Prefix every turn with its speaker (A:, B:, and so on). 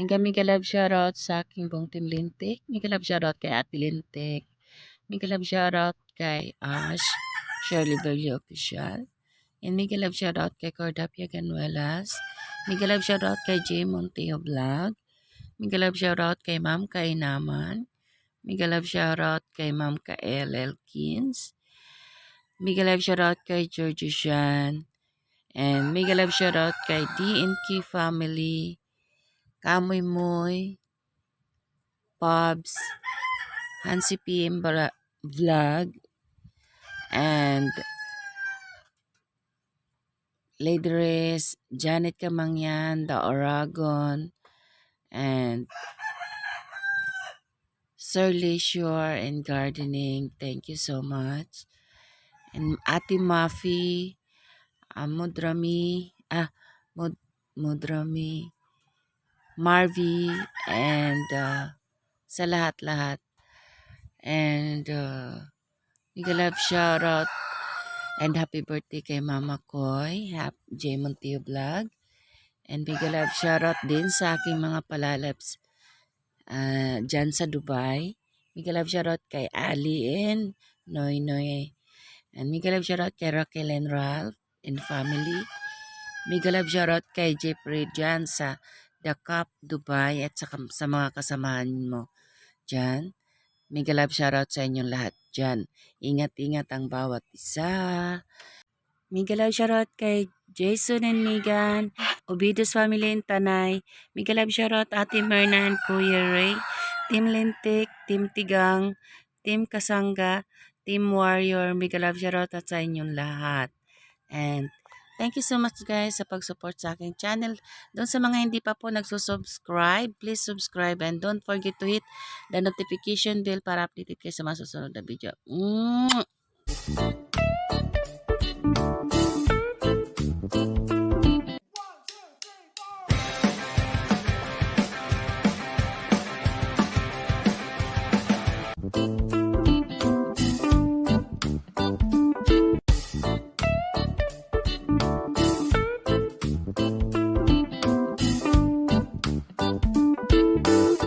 A: Mega love shoutout sa aking buong team Lintik. Mega love shoutout kay Ate Lintik. Mega love shoutout kay Ash, Shirley Bello Official. And mega love shoutout kay Cordapia Ganuelas. Mega love shoutout kay J. Monteo Vlog. Mega love shoutout kay Ma'am Kainaman. Mega love shoutout kay Ma'am Kael Elkins. Mega love shoutout kay George Shan. And mega love shoutout kay DNK family. Kamoy Moy, Pobs, Hansi PM Vlog, and Lady Reyes, Janet Kamangyan, The Oragon, and Sir Leisure and Gardening. Thank you so much. And Ate Mafi, Mudrami, Mudrami, Marvy, and sa lahat-lahat. And mega love shoutout and happy birthday kay Mama Koy, J. Monteo Vlog. And mega love shoutout din sa aking mga palalabs dyan sa Dubai. Mega love shoutout kay Ali and Noy Noy. And mega love shoutout kay Raquel and Ralph and family. Mega love shoutout kay Jeffrey dyan sa The Cup, Dubai at sa mga kasamahan mo dyan. Mega love shoutout sa inyong lahat dyan. Ingat-ingat ang bawat isa. Mega love shoutout kay Jason and Megan, Obidos Family and Tanay. Mega love shoutout Ate Myrna and Kuya Ray, Team Lintik, Team Tigang, Team Kasangga, Team Warrior. Mega love shoutout at sa inyong lahat. And thank you so much guys sa pag-support sa aking channel. Doon sa mga hindi pa po nagsusubscribe, please subscribe and don't forget to hit the notification bell para updated kayo sa mga susunod na video.